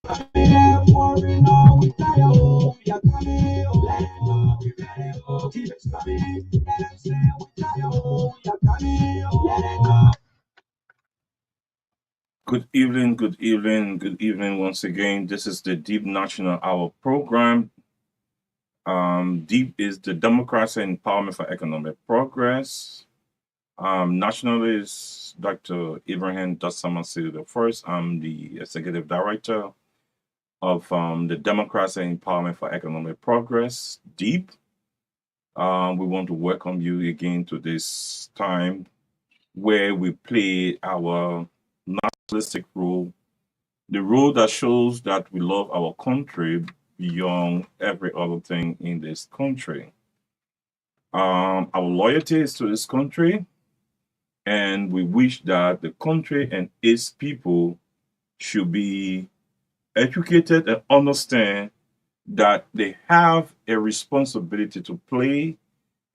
Good evening, good evening, good evening once again. This is the Deep National Hour program. Deep is the Democracy and Empowerment for Economic Progress. Nationalist Dr. Ibrahim Dassama the first. I'm the Executive Director of the Democracy and Empowerment for Economic Progress, Deep. We want to welcome you again to this time where we play our nationalistic role, the role that shows that we love our country beyond every other thing in this country. Our loyalty is to this country, and we wish that the country and its people should be educated and understand that they have a responsibility to play,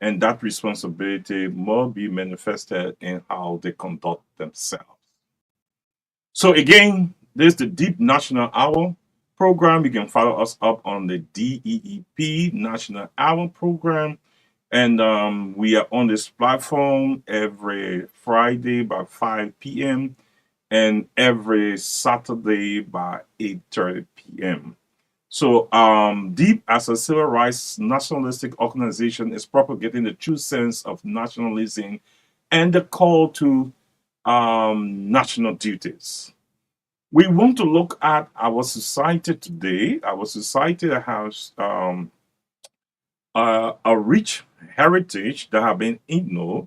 and that responsibility must be manifested in how they conduct themselves. So again, this is the Deep National Hour program. You can follow us up on the DEEP National Hour program. And we are on this platform every Friday by 5 p.m. and every Saturday by 8:30 p.m. So DEEP, as a civil rights nationalistic organization, is propagating the true sense of nationalism and the call to national duties. We want to look at our society today. Our society that has a rich heritage that have been ignored,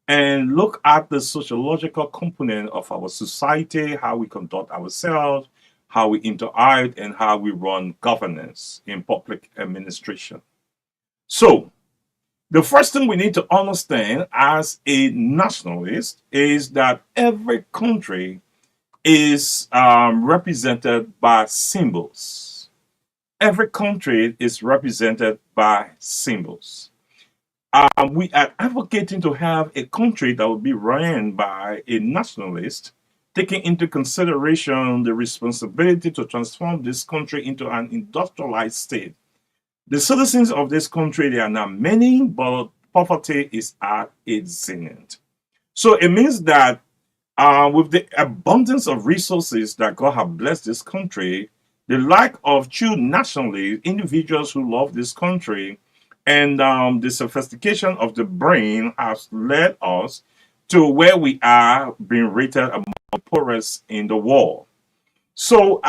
and look at the sociological component of our society, how we conduct ourselves, how we interact, and how we run governance in public administration. So, the first thing we need to understand as a nationalist is that every country is represented by symbols. Every country is represented by symbols. We are advocating to have a country that will be run by a nationalist, taking into consideration the responsibility to transform this country into an industrialized state. The citizens of this country, they are not many, but poverty is at its zenith. So it means that with the abundance of resources that God has blessed this country, the lack of true nationalists, individuals who love this country, and the sophistication of the brain has led us to where we are being rated among the poorest in the world. So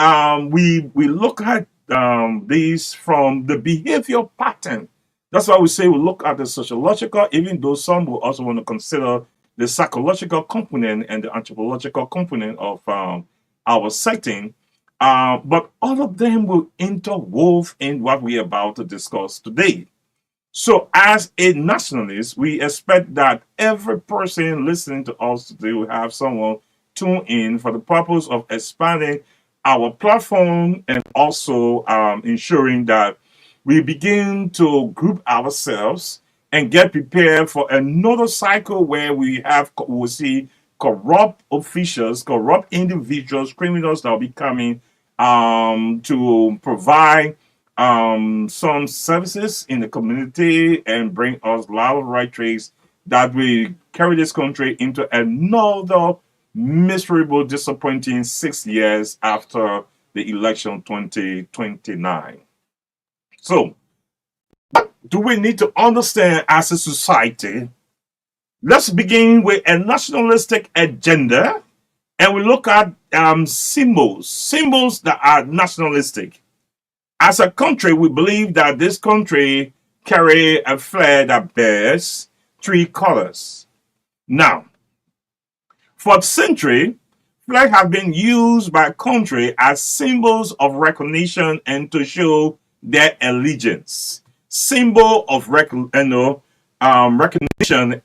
we look at these from the behavior pattern. That's why we say we look at the sociological, even though some will also want to consider the psychological component and the anthropological component of our setting. But all of them will interwove in what we are about to discuss today. So, as a nationalist, we expect that every person listening to us today will have someone tune in for the purpose of expanding our platform and also ensuring that we begin to group ourselves and get prepared for another cycle where we'll see corrupt officials, corrupt individuals, criminals that will be coming to provide some services in the community and bring us loud right trades that will carry this country into another miserable, disappointing 6 years after the election 2029. So, do we need to understand as a society? Let's begin with a nationalistic agenda, and we look at symbols that are nationalistic. As a country, we believe that this country carry a flag that bears three colors. Now, for centuries, flags have been used by country as symbols of recognition and to show their allegiance. Symbol of recognition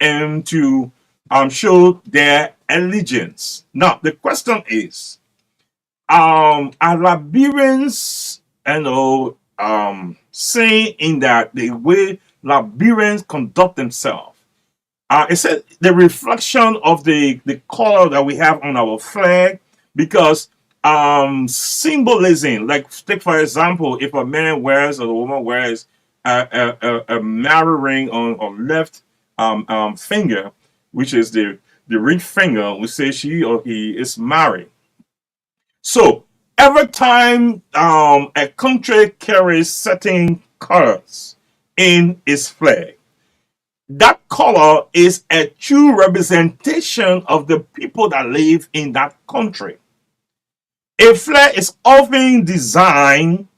and to show their allegiance. Now, the question is, are Liberians saying in that the way Liberians conduct themselves? It said the reflection of the color that we have on our flag, because symbolism. Like, take for example, if a man wears or a woman wears a married ring on left finger, which is the ring finger, we say she or he is married. So every time a country carries certain colors in its flag, that color is a true representation of the people that live in that country. A flag is often designed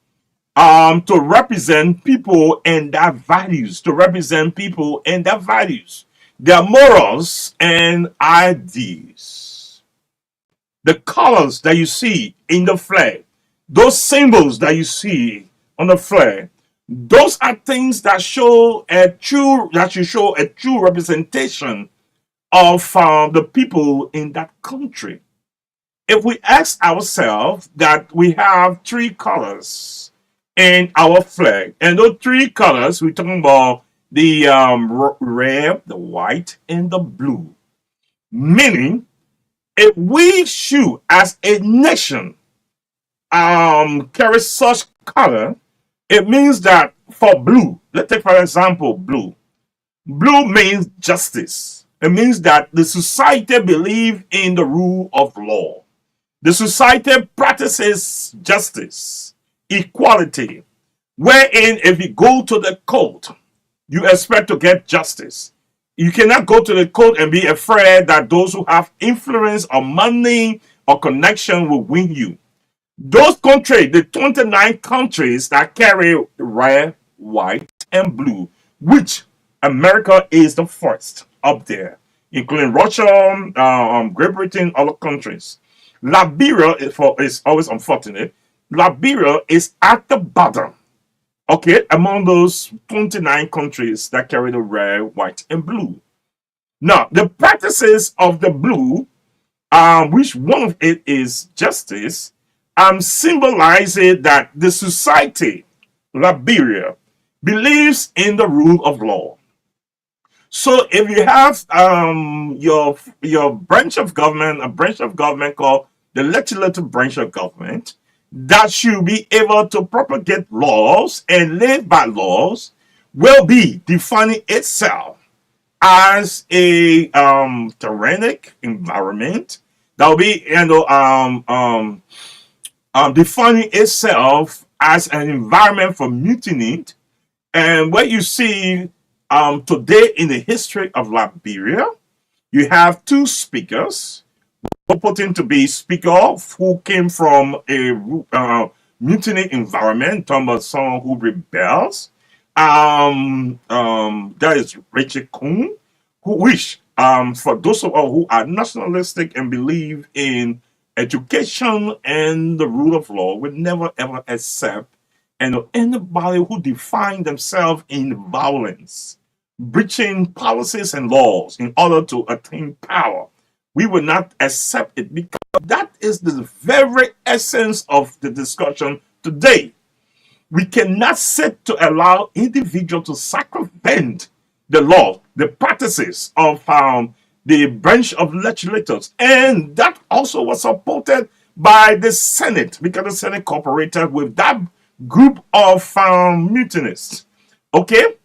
to represent people and their values, their morals and ideas. The colors that you see in the flag, those symbols that you see on the flag, those are things that show a true representation of the people in that country. If we ask ourselves that we have three colors in our flag, and those three colors, we're talking about the red, the white, and the blue. Meaning, if we should, as a nation, carry such color, it means that for blue, let's take for example blue. Blue means justice. It means that the society believes in the rule of law. The society practices justice, equality, wherein if you go to the court, you expect to get justice. You cannot go to the court and be afraid that those who have influence or money or connection will win you. Those countries, the 29 countries that carry red, white, and blue, which America is the first up there, including Russia, Great Britain, other countries. Liberia is always unfortunate. Liberia is at the bottom, okay, among those 29 countries that carry the red, white, and blue. Now, the practices of the blue, which one of it is justice, symbolizing that the society, Liberia, believes in the rule of law. So if you have your branch of government, a branch of government called the legislative branch of government, that should be able to propagate laws and live by laws, will be defining itself as a tyrannic environment that will be defining itself as an environment for mutiny. And what you see today in the history of Liberia, you have two speakers purporting to be speaker who came from a mutiny environment, talking about someone who rebels. That is Richard Kuhn, who wish for those of us who are nationalistic and believe in education and the rule of law, would never ever accept anybody who define themselves in violence, breaching policies and laws in order to attain power. We will not accept it, because that is the very essence of the discussion today. We cannot sit to allow individuals to circumvent the law, the practices of the branch of legislators. And that also was supported by the Senate, because the Senate cooperated with that group of mutinists. Okay?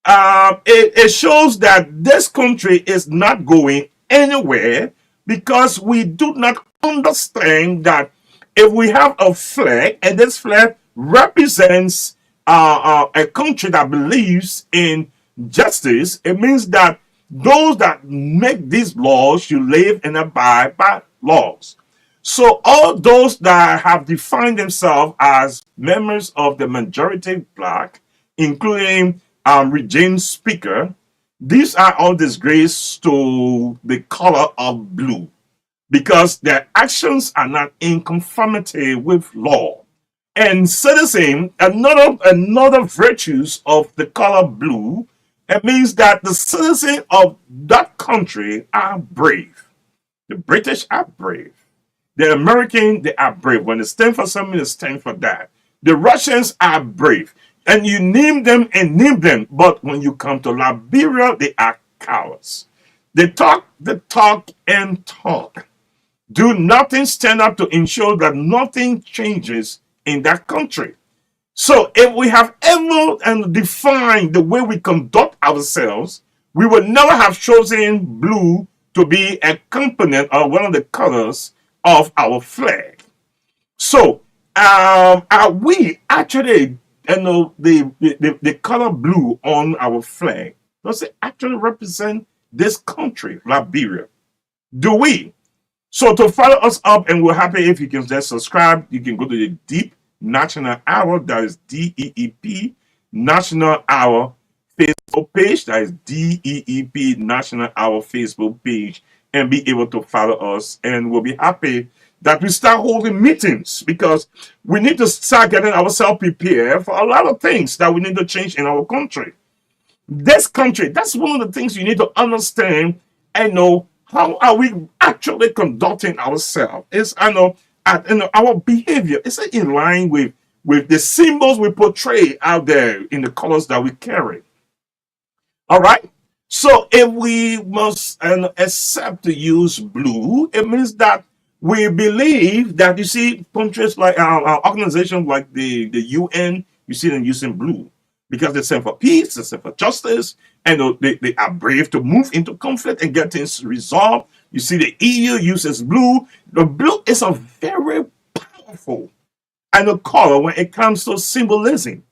It shows that this country is not going anywhere, because we do not understand that if we have a flag and this flag represents a country that believes in justice, it means that those that make these laws should live and abide by laws. So all those that have defined themselves as members of the majority black, including regime speaker, these are all disgrace to the color of blue, because their actions are not in conformity with law. And citizen, another virtues of the color blue, it means that the citizens of that country are brave. The British are brave. The American, they are brave. When they stand for something, they stand for that. The Russians are brave. And you name them and name them. But when you come to Liberia, they are cowards. They talk and talk. Do nothing, stand up to ensure that nothing changes in that country. So if we have ever and defined the way we conduct ourselves, we would never have chosen blue to be a component or one of the colors of our flag. So are we actually, the color blue on our flag, does it actually represent this country, Liberia? Do we? So to follow us up, and we're happy if you can just subscribe. You can go to the Deep National Hour, that is DEEP National Hour Facebook page, that is DEEP National Hour Facebook page, and be able to follow us. And we'll be happy that we start holding meetings, because we need to start getting ourselves prepared for a lot of things that we need to change in our country. This country, that's one of the things you need to understand and know. How are we actually conducting ourselves? Is our behavior, is it in line with the symbols we portray out there in the colors that we carry? All right. So if we must accept to use blue, it means that we believe that, you see, countries like our organizations like the UN, you see them using blue because they stand for peace, they stand for justice, and they are brave to move into conflict and get things resolved. You see, the EU uses blue. The blue is a very powerful color when it comes to symbolism.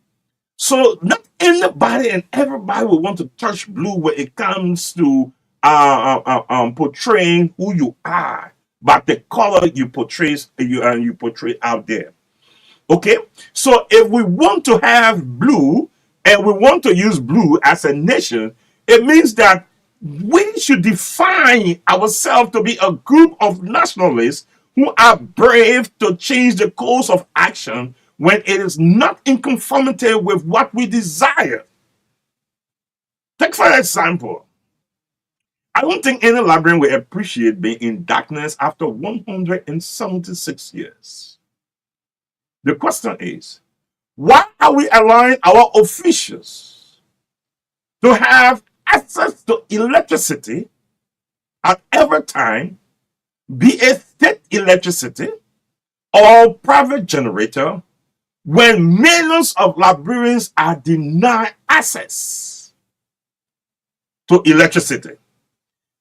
So not anybody and everybody will want to touch blue when it comes to portraying who you are, but the color you portray out there. Okay, so if we want to have blue and we want to use blue as a nation, it means that we should define ourselves to be a group of nationalists who are brave to change the course of action when it is not in conformity with what we desire. Take for example, I don't think any Liberian will appreciate being in darkness after 176 years. The question is, why are we allowing our officials to have access to electricity at every time, be it state electricity or private generator, when millions of Liberians are denied access to electricity?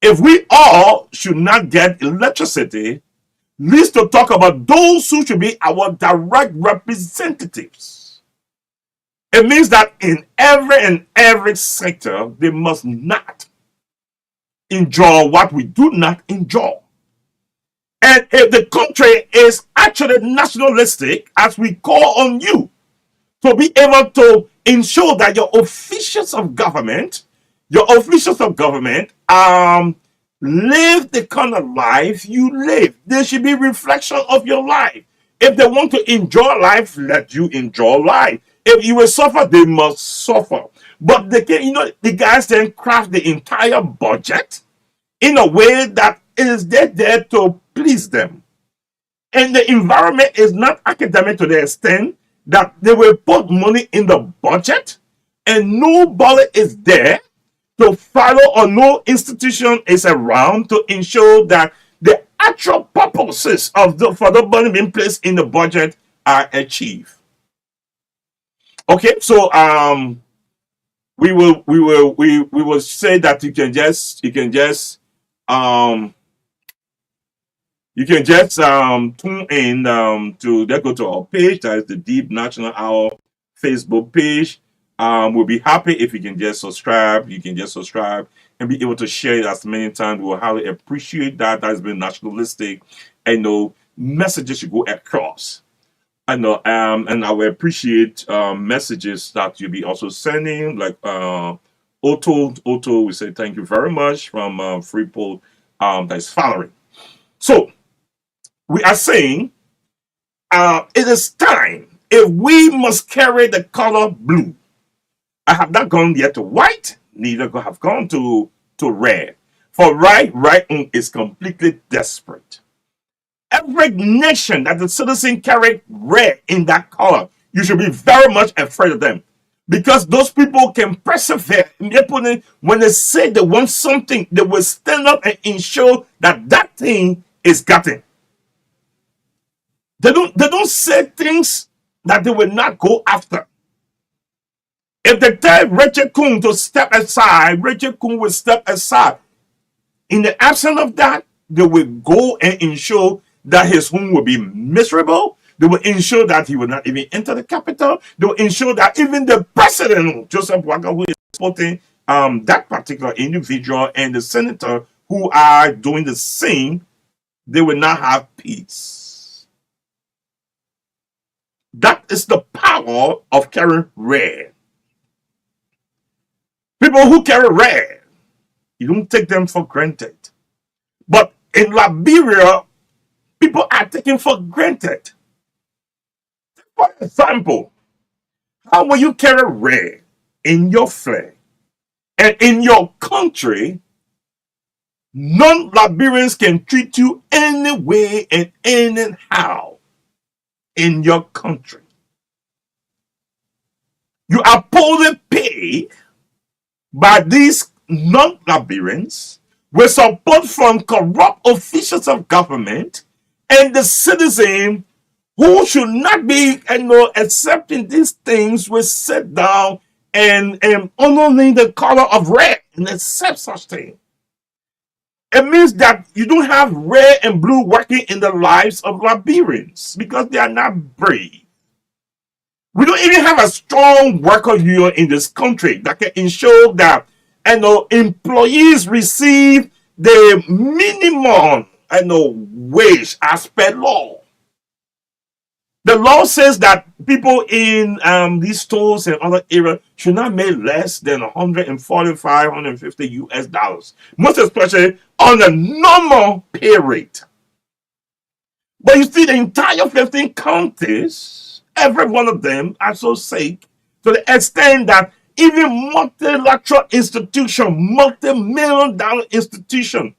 If we all should not get electricity, least to talk about those who should be our direct representatives. It means that in every sector, they must not enjoy what we do not enjoy. And if the country is actually nationalistic, as we call on you to be able to ensure that your officials of government live the kind of life you live. There should be reflection of your life. If they want to enjoy life, let you enjoy life. If you will suffer, they must suffer. But the guys then craft the entire budget in a way that is there to please them. And the environment is not academic to the extent that they will put money in the budget and nobody is there to follow, or no institution is around to ensure that the actual purposes for the money being placed in the budget are achieved. Okay, so we will say that you can just tune in to go to our page, that is the Deep National Hour Facebook page. We'll be happy if you can just subscribe. You can just subscribe and be able to share it as many times. We'll highly appreciate that. That has been nationalistic. I know messages should go across. I know, and I will appreciate messages that you'll be also sending, like Otto, we say thank you very much from Freeport that is following. So we are saying it is time, if we must carry the color blue. I have not gone yet to white, neither have gone to red. For right is completely desperate. Every nation that the citizen carry red in that color, you should be very much afraid of them. Because those people can persevere. When they say they want something, they will stand up and ensure that thing is gotten. They don't say things that they will not go after. If they tell Rachel Kuhn to step aside, Rachel Kuhn will step aside. In the absence of that, they will go and ensure that his home will be miserable. They will ensure that he will not even enter the capital. They will ensure that even the president, Joseph Waka, who is supporting that particular individual, and the senator who are doing the same, they will not have peace. That is the power of carrying red. People who carry red, you don't take them for granted. But in Liberia, people are taken for granted. For example, how will you carry red in your flag and in your country? Non-Liberians can treat you any way and anyhow in your country. You are poorly paid by these non-Liberians with support from corrupt officials of government and the citizen who should not be accepting these things will sit down and honoring the color of red and accept such things. It means that you don't have red and blue working in the lives of Liberians because they are not brave. We don't even have a strong worker union in this country that can ensure that employees receive the minimum wage as per law. The law says that people in these stores and other areas should not make less than 145, 150 US dollars, most especially on a normal pay rate. But you see, the entire 15 counties, every one of them are so sick to the extent that even multilateral institution, multi-million dollar institution,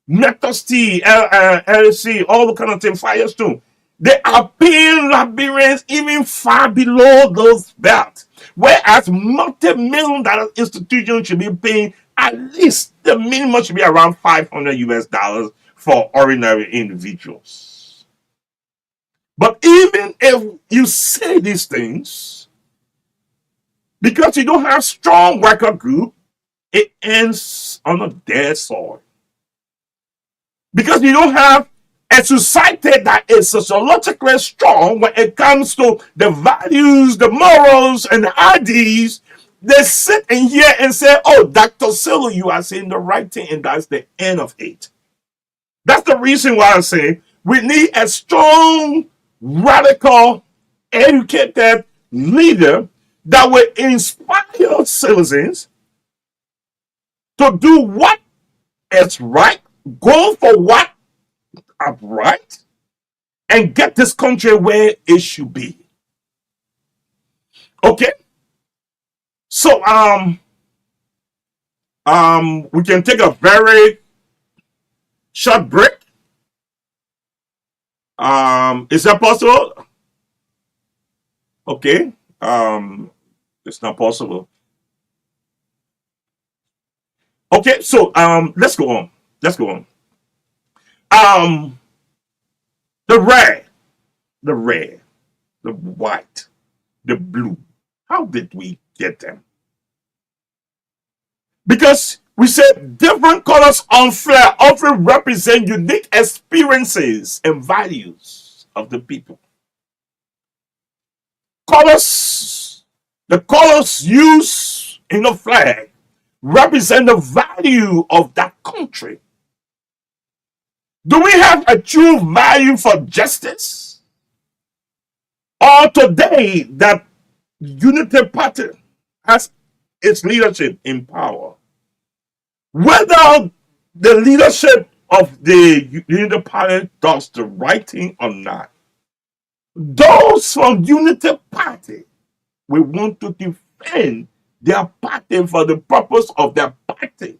Metosty, LLC, all the kind of things, Firestone, they are paying Liberians even far below those belts. Whereas multi-million dollar institutions should be paying at least the minimum should be around 500 US dollars for ordinary individuals. But even if you say these things, because you don't have strong worker group, it ends on a dead soil. Because you don't have a society that is sociologically strong when it comes to the values, the morals, and the ideas, they sit in here and say, oh, Dr. Sellu, you are saying the right thing, and that's the end of it. That's the reason why I say we need a strong, radical, educated leader that will inspire citizens to do what is right, go for what is right, and get this country where it should be. Okay? So we can take a very short break. Is that possible? Okay. It's not possible. Okay, so let's go on. Let's go on. The red, the white, the blue. How did we get them? Because we said different colors on flag often represent unique experiences and values of the people. Colors, the colors used in the flag represent the value of that country. Do we have a true value for justice? Or today that Unity Party has its leadership in power? Whether the leadership of the Unity Party does the right thing or not, those from Unity Party will want to defend their party for the purpose of their party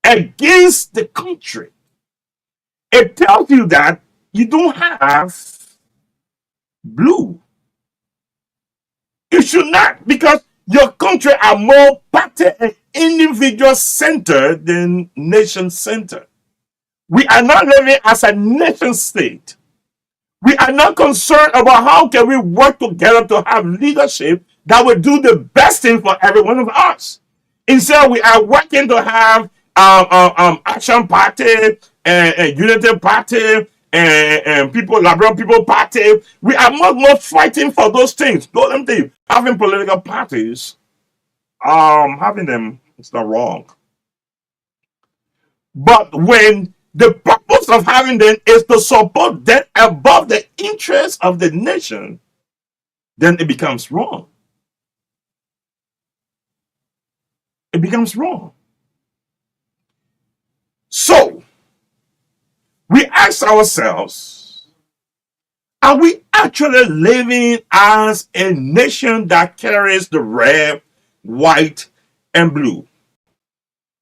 against the country. It tells you that you don't have blue. You should not, because your country are more party and individual centered than nation centered. We are not living as a nation state. We are not concerned about how can we work together to have leadership that will do the best thing for every one of us. Instead, we are working to have action party and unity party and people, liberal people party. We are not fighting for those things. Those things. Having political parties, having them is not wrong. But when the purpose of having them is to support them above the interests of the nation, then it becomes wrong. It becomes wrong. So, we ask ourselves, are we actually living as a nation that carries the red, white, and blue?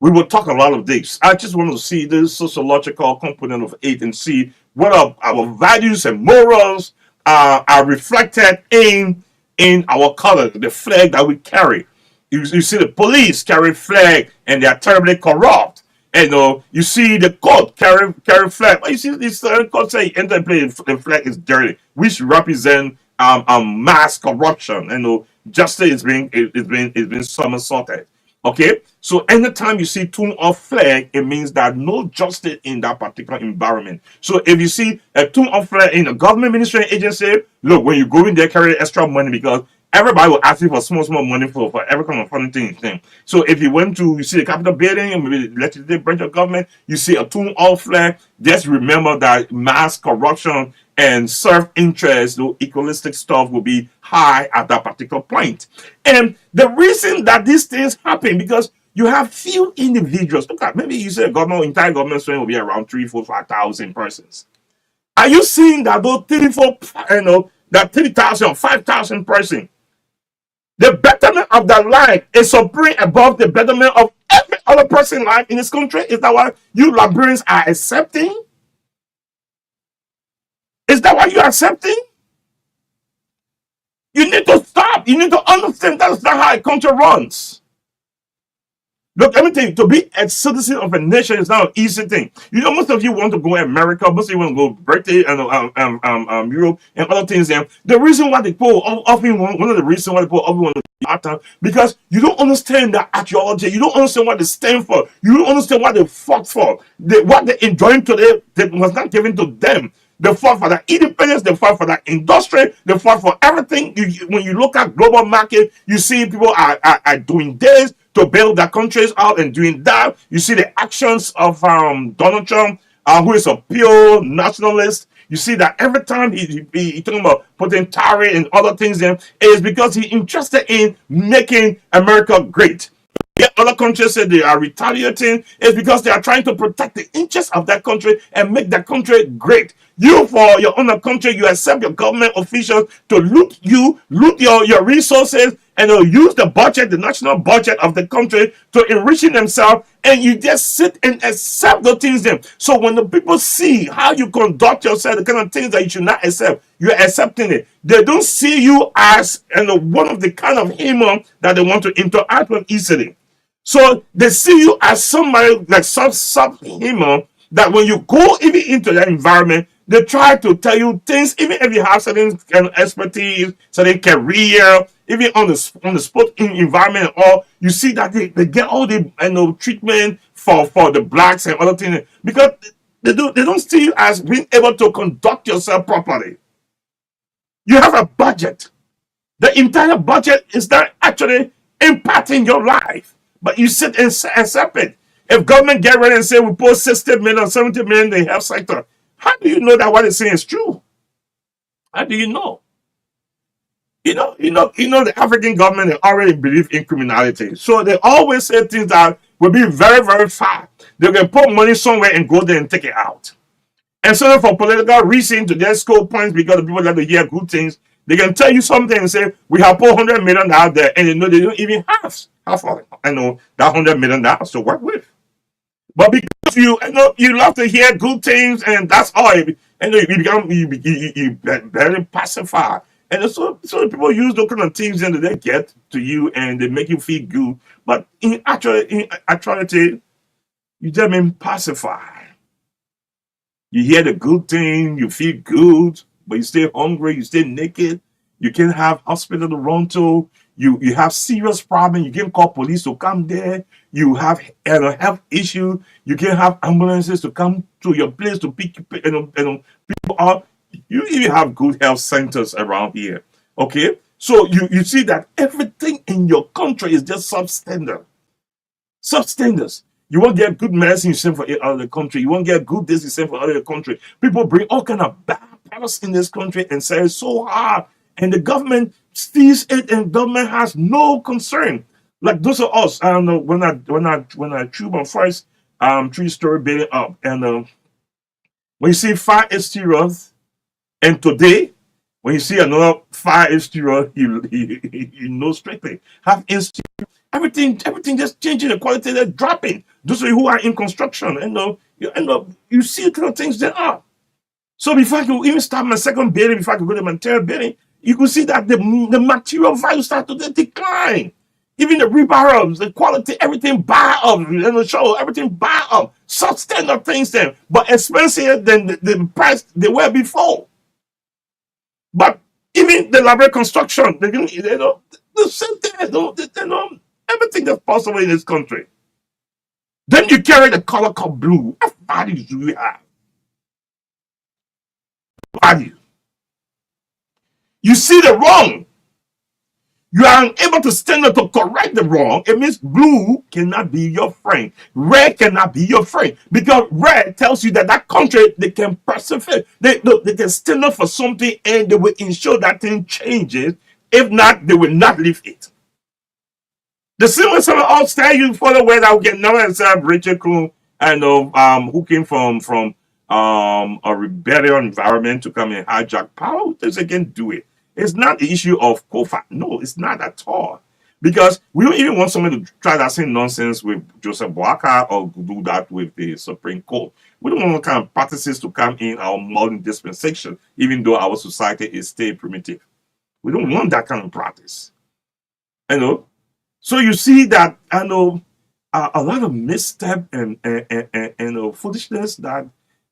We will talk a lot of this. I just want to see this sociological component of it and see what our values and morals are reflected in our color, the flag that we carry. You see the police carry flag and they are terribly corrupt. And you see the court carry flag. But you see this court say enter and play the flag is dirty, which represent mass corruption. And justice is being somersaulted. Okay, so anytime you see tune off flag, it means that no justice in that particular environment. So if you see a tune off flag in a government ministry agency, look, when you go in there, carry extra money because everybody will ask you for small money for every kind of funny thing. So if you see the Capitol building and maybe the legislative branch of government, you see a tune off flag, just remember that mass corruption and self-interest, equalistic stuff will be high at that particular point. And the reason that these things happen, because you have few individuals. Look at, maybe you say entire government strength will be around 3, 4, 5,000 persons. Are you seeing that those 3,000 or 5,000 persons, the betterment of their life is supreme above the betterment of every other person's life in this country? Is that what you Liberians are accepting? Is that what you're accepting? You need to stop. You need to understand that's not how a country runs. Look, let me tell you, to be a citizen of a nation is not an easy thing. Most of you want to go to America, most of you want to go Britain and Europe and other things. And the reason why they people often one of the reasons why people often want to be out because you don't understand the ideology, you don't understand what they stand for, you don't understand what they fought for, what they enjoying today that was not given to them. They fought for that independence. They fought for that industry. They fought for everything. When you look at global market, you see people are doing this to build their countries out and doing that. You see the actions of Donald Trump, who is a pure nationalist. You see that every time he talking about putting tariff and other things in, it is because he's interested in making America great. Yet other countries say they are retaliating. It's because they are trying to protect the interests of that country and make that country great. You, for your own country, you accept your government officials to loot your resources, and they'll use the budget, the national budget of the country to enriching themselves, and you just sit and accept the things then. So when the people see how you conduct yourself, the kind of things that you should not accept, you're accepting it. They don't see you as one of the kind of human that they want to interact with easily. So they see you as somebody like subhuman that when you go even into that environment, they try to tell you things, even if you have certain kind of expertise, certain career, even on the sport environment, or you see that they get all the treatment for the blacks and other things because they don't see you as being able to conduct yourself properly. You have a budget. The entire budget is not actually impacting your life, but you sit and accept it. If government get ready and say we put 60 million, 70 million in the health sector, how do you know that what they're saying is true? How do you know? The African government, they already believe in criminality. So they always say things that will be very, very far. They can put money somewhere and go there and take it out. And so for political reasons, to just score points because the people like to hear good things, they can tell you something and say, we have put 100 million out there, and they don't even have that $100 million to work with. But because you love to hear good things, and that's all, and you very pacified. And so people use those kind of things and they get to you and they make you feel good. But in actuality, you just mean pacify. You hear the good thing, you feel good, but you stay hungry, you stay naked, you can't have hospital to run to, you have serious problem, you can't call police to come there, you have health issue, you can't have ambulances to come to your place to pick people up. You even have good health centers around here. Okay? So you see that everything in your country is just substandard. Substandard. You won't get good medicine you send for out of the country. You won't get good this you send for out of the country. People bring all kind of bad products in this country and say it's so hard. And the government sees it and government has no concern. Like those of us, I don't know, when I threw my first 3-story building up, and when you see fire exteriors, and today when you see another fire exterior, you know strictly have insterior. Everything just changing, the quality they're dropping. Those of you who are in construction, you see the kind of things there are. So before I could even start my second building, before I could go to my third building, you could see that the material value start to decline. Even the rebar, the quality, everything buy up, show everything buy up. Substandard things then, but expensive than the price they were before. But even the elaborate construction, the same thing, everything that's possible in this country. Then you carry the color called blue. What values do you have? Value. You see the wrong. You are unable to stand up to correct the wrong. It means blue cannot be your friend. Red cannot be your friend. Because red tells you that country, they can persevere. They can stand up for something and they will ensure that thing changes. If not, they will not leave it. The same way someone else tell you for the way that we can never accept Richard Kuhn and who came from a rebellion environment to come and hijack power. They can do it. It's not the issue of COFA. No, it's not at all. Because we don't even want someone to try that same nonsense with Joseph Boakai or do that with the Supreme Court. We don't want kind of practices to come in our modern dispensation, even though our society is still primitive. We don't want that kind of practice. So you see that a lot of misstep and foolishness that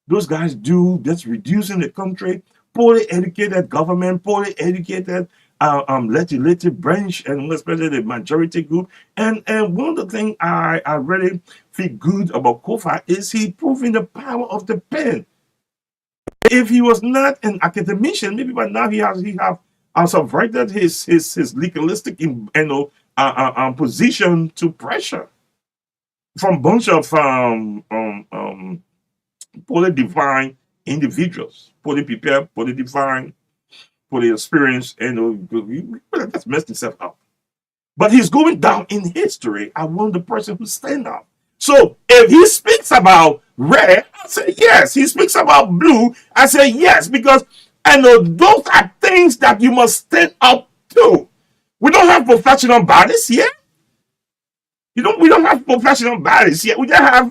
those guys do that's reducing the country. Poorly educated government, poorly educated legislative branch, and especially the majority group. And one of the things I really feel good about Kofa is he proving the power of the pen. If he was not an academician, maybe by now he have subverted his legalistic position to pressure from bunch of poorly defined individuals, poorly prepared, poorly defined, poorly experienced, that's messed himself up. But he's going down in history as one of the person who stand up. So if he speaks about red, I say yes. He speaks about blue, I say yes, because those are things that you must stand up to. We don't have professional bodies here. We don't have professional bodies here. We just have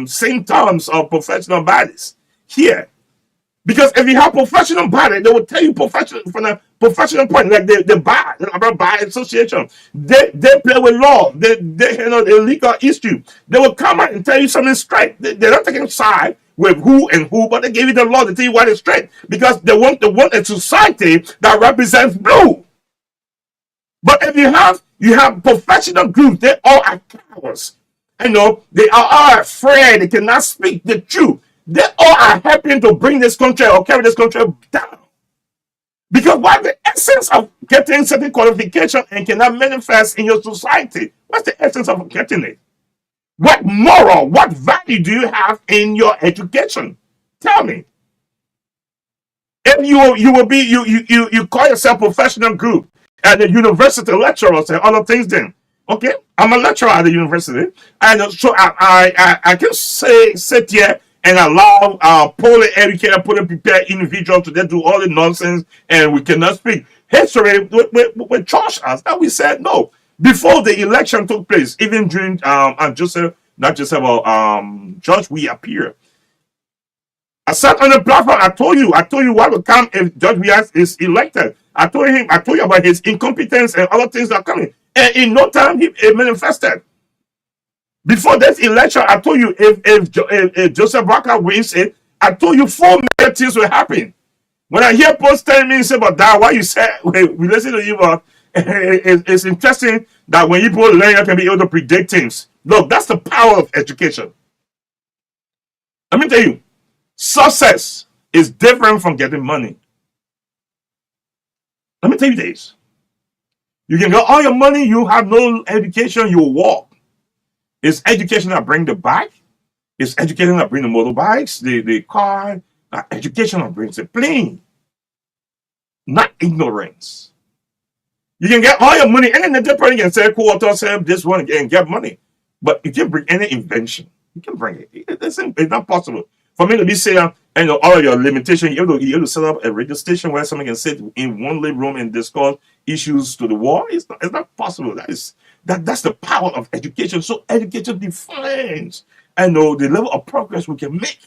symptoms of professional bodies here. Because if you have professional body, they will tell you professional from a professional point, like the bar association. They play with law. They the legal issue. They will come out and tell you something straight. They're not taking side with who and who, but they give you the law to tell you what is straight. Because they want a society that represents blue. But if you have professional groups, they all are cowards. They are all afraid. They cannot speak the truth. They all are helping to bring this country or carry this country down. Because what's the essence of getting certain qualification and cannot manifest in your society? What's the essence of getting it? What moral, what value do you have in your education? Tell me. If you call yourself professional group at the university lecturers and other things then. Okay? I'm a lecturer at the university. And so I can sit here and allow poorly educated, poorly prepared individuals to then do all the nonsense and we cannot speak. History will charge us. And we said no. Before the election took place, even during George we appear. I sat on the platform, I told you what will come if George Myean is elected. I told you about his incompetence and other things that are coming. And in no time, he manifested. Before this election, I told you if Joseph Barker wins it, I told you 4 major things will happen. When I hear posts telling me say about that, why you say we listen to you, but it's interesting that when you people learn, you can be able to predict things. Look, that's the power of education. Let me tell you, success is different from getting money. Let me tell you this. You can get all your money, you have no education, you walk. It's education that bring the bike. It's education that bring the motorbikes, the car. Education that brings the plane. Not ignorance. You can get all your money, and then the different can say, quarter, say this one, and get money. But you can't bring any invention. You can bring it. It's not possible. For me to be saying, all of your limitations, you have to set up a radio station where someone can sit in one living room and discuss issues to the world. It's not possible. That's the power of education. So education defines the level of progress we can make.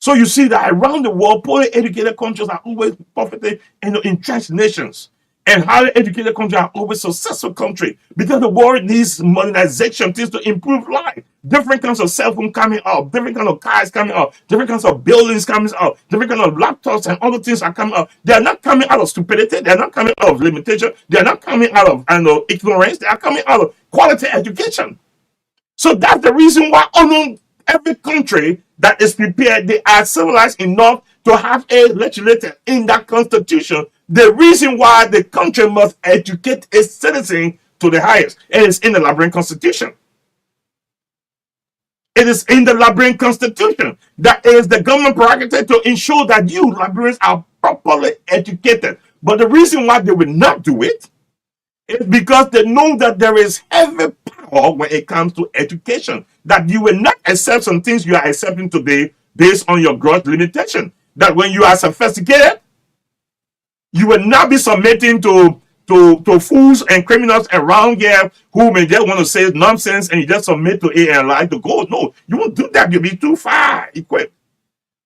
So you see that around the world, poorly educated countries are always profiting in entrenched nations. And highly educated countries are always successful countries because the world needs modernization, things to improve life. Different kinds of cell phones coming out, different kinds of cars coming out, different kinds of buildings coming out, different kinds of laptops and other things are coming out. They are not coming out of stupidity. They are not coming out of limitation. They are not coming out of ignorance. They are coming out of quality education. So that's the reason why every country that is prepared, they are civilized enough to have a legislator in that constitution. The reason why the country must educate its citizen to the highest, and it's in the Liberian Constitution. It is in the Liberian Constitution. That is the government prerogative to ensure that you Liberians are properly educated. But the reason why they will not do it is because they know that there is heavy power when it comes to education. That you will not accept some things you are accepting today based on your growth limitation. That when you are sophisticated, you will not be submitting to fools and criminals around here who may just want to say nonsense and you just submit to it and lie to God. No, you won't do that. You'll be too far equipped.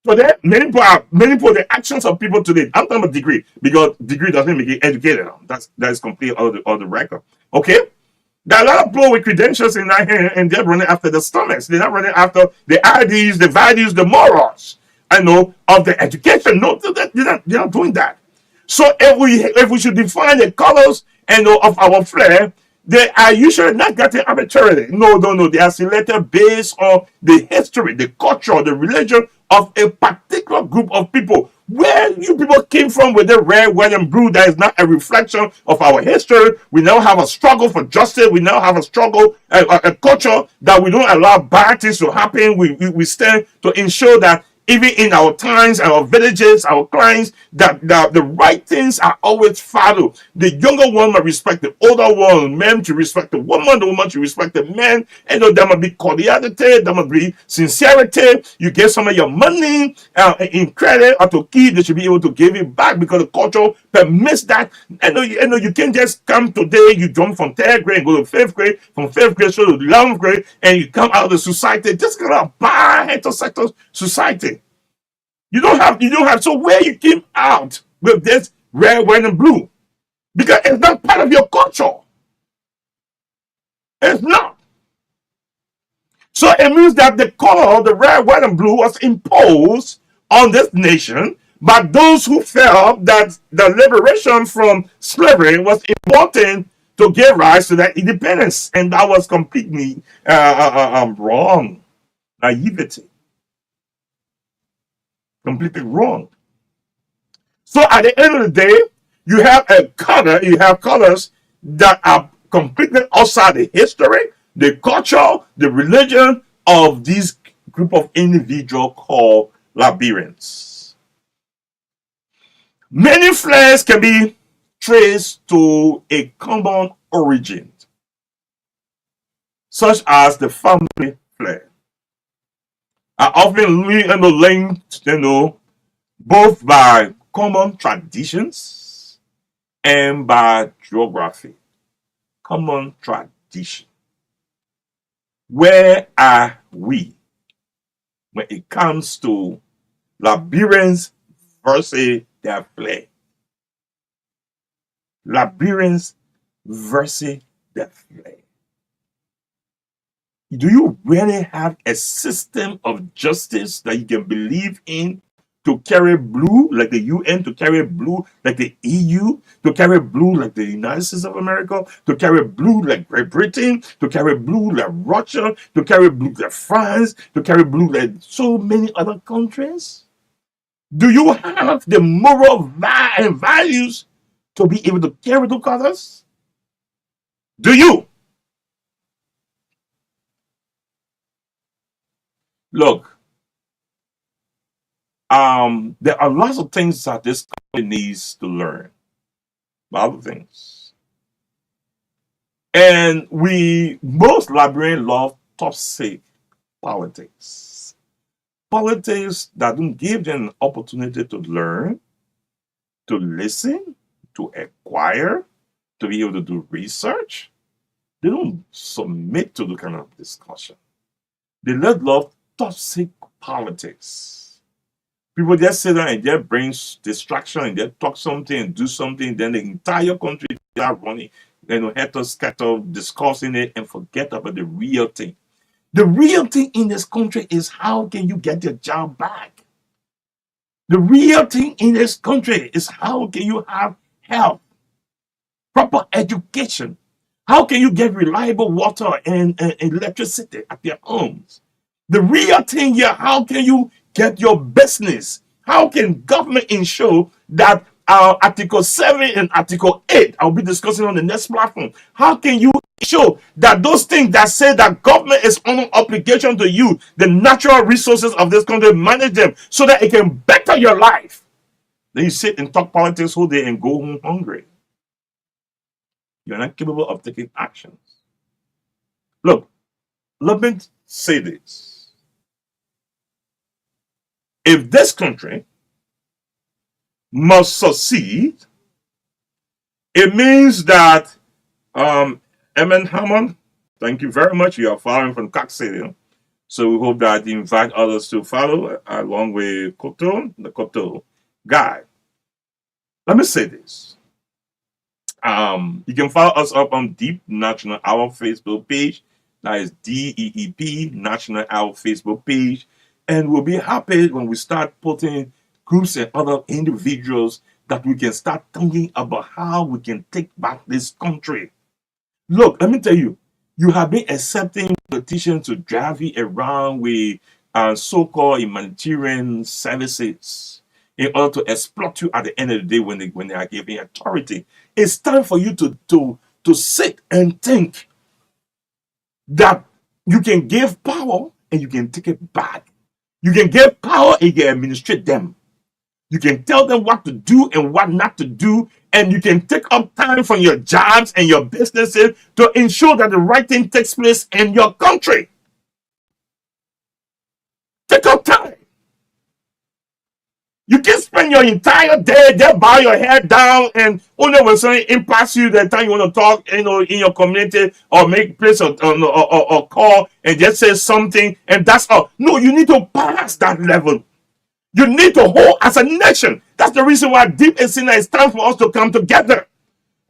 So there, many people, the actions of people today. I'm talking about degree because degree doesn't make you educated. That's completely out the record. Okay. There are a lot of people with credentials in that hand and they're running after the stomachs. They're not running after the ideas, the values, the morals, of the education. No, they're not doing that. So if we should define the colors of our flag, they are usually not getting arbitrarily. No. They are selected based on the history, the culture, the religion of a particular group of people. Where you people came from with the red, white, and blue, that is not a reflection of our history. We now have a struggle for justice. We now have a struggle, a culture that we don't allow bad things to happen. We stand to ensure that even in our towns, our villages, our clients, that the right things are always followed. The younger one must respect the older one, men to respect the woman to respect the man. And there must be cordiality, there must be sincerity. You get some of your money in credit or to keep, they should be able to give it back because the culture permits that. You can't just come today, you jump from 3rd grade and go to 5th grade, from 5th grade to 11th grade, and you come out of the society, just kind of bad heterosexual society. You don't have. So where you came out with this red, white, and blue? Because it's not part of your culture. It's not. So it means that the color, the red, white, and blue, was imposed on this nation by those who felt that the liberation from slavery was important to give rise to that independence. And that was completely wrong. Naivety. Completely wrong. So at the end of the day, you have colors that are completely outside the history, the culture, the religion of this group of individuals called Liberians. Many flags can be traced to a common origin, such as the family flag. Are often linked, both by common traditions and by geography. Common tradition. Where are we when it comes to Liberians versus their flag? Liberians versus their flag. Do you really have a system of justice that you can believe in to carry blue like the UN, to carry blue like the EU, to carry blue like the United States of America, to carry blue like Great Britain, to carry blue like Russia, to carry blue like France, to carry blue like so many other countries? Do you have the moral and values to be able to carry to others? Do you? Look, there are lots of things that this country needs to learn. A lot of things. And most Liberians love toxic politics. Politics that don't give them an opportunity to learn, to listen, to acquire, to be able to do research. They don't submit to the kind of discussion. They love toxic politics. People just sit down and just bring distraction and just talk something and do something, then the entire country start running, head scatter, discussing it, and forget about the real thing. The real thing in this country is how can you get your job back? The real thing in this country is how can you have health, proper education? How can you get reliable water and electricity at your homes? The real thing here, how can you get your business? How can government ensure that Article 7 and Article 8, I'll be discussing on the next platform, how can you ensure that those things that say that government is under obligation to you, the natural resources of this country, manage them so that it can better your life? Then you sit and talk politics all day and go home hungry. You're not capable of taking actions. Look, let me say this. If this country must succeed, it means that Emin Hammond, thank you very much. You are following from Cox Stadium. So we hope that you invite others to follow along with Koto, the Koto guy. Let me say this. You can follow us up on Deep National, our Facebook page. That is DEEP National, our Facebook page. And we'll be happy when we start putting groups and other individuals that we can start thinking about how we can take back this country. Look, let me tell you, you have been accepting politicians to drive you around with so-called humanitarian services in order to exploit you at the end of the day when they are giving authority. It's time for you to sit and think that you can give power and you can take it back. You can give power and you can administrate them. You can tell them what to do and what not to do, and you can take up time from your jobs and your businesses to ensure that the right thing takes place in your country. Take up time. You can spend your entire day there, bow your head down, and only when something impacts you, the time you want to talk, in your community or make place or call and just say something, and that's all. No, you need to pass that level. You need to hold as a nation. That's the reason why Deep and Sinner, it's time for us to come together.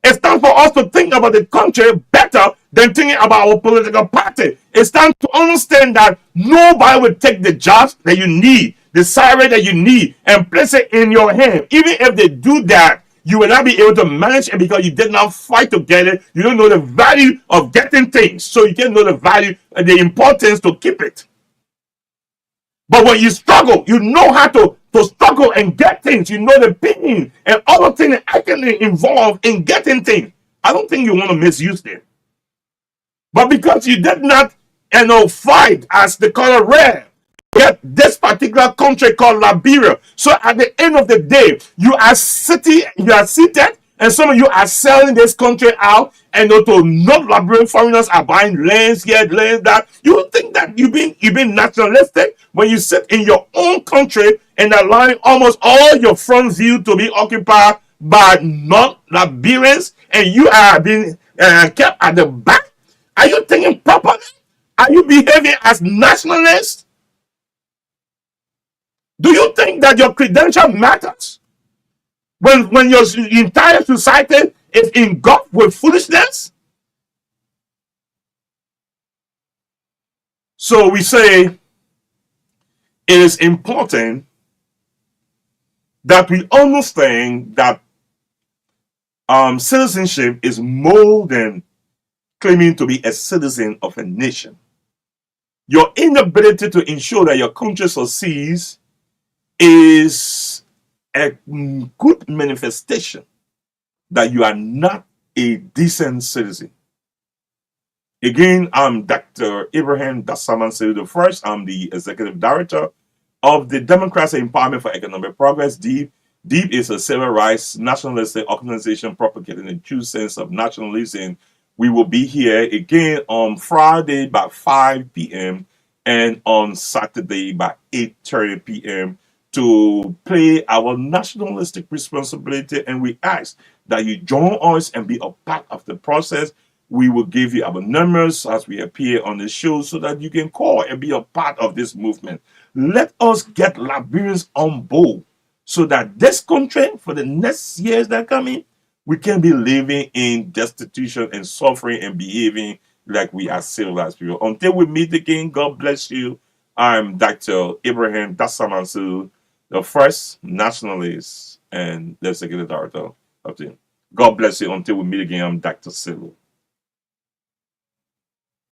It's time for us to think about the country better than thinking about our political party. It's time to understand that nobody will take the jobs that you need, the salary that you need, and place it in your hand. Even if they do that, you will not be able to manage it because you did not fight to get it. You don't know the value of getting things, so you can't know the value and the importance to keep it. But when you struggle, you know how to struggle and get things. You know the pain and other things that actually involve in getting things. I don't think you want to misuse them. But because you did not, fight as the color red, get this particular country called Liberia. So at the end of the day, you are seated, and some of you are selling this country out, and to non-Liberian foreigners are buying lands here, lands that. You think that you've been nationalistic when you sit in your own country and allowing almost all your front view to be occupied by non-Liberians, and you are being kept at the back. Are you thinking properly? Are you behaving as nationalists? Do you think that your credential matters? When your entire society is engulfed with foolishness? So we say it is important that we understand that citizenship is more than claiming to be a citizen of a nation. Your inability to ensure that your country succeeds is a good manifestation that you are not a decent citizen. Again, I'm Dr. Ibrahim Dassama Sellu I. I'm the Executive Director of the Democracy Empowerment for Economic Progress, DEEP. DEEP is a civil rights nationalistic organization propagating a true sense of nationalism. We will be here again on Friday by 5 p.m. and on Saturday by 8:30 p.m. to play our nationalistic responsibility. And we ask that you join us and be a part of the process. We will give you our numbers as we appear on the show so that you can call and be a part of this movement. Let us get Liberians on board so that this country, for the next years that are coming, we can be living in destitution and suffering and behaving like we are civilized people. Until we meet again, God bless you. I'm Dr. Ibrahim Dassama, the first nationalist and the executive director of the. God bless you. Until we meet again, I'm Dr. Sellu.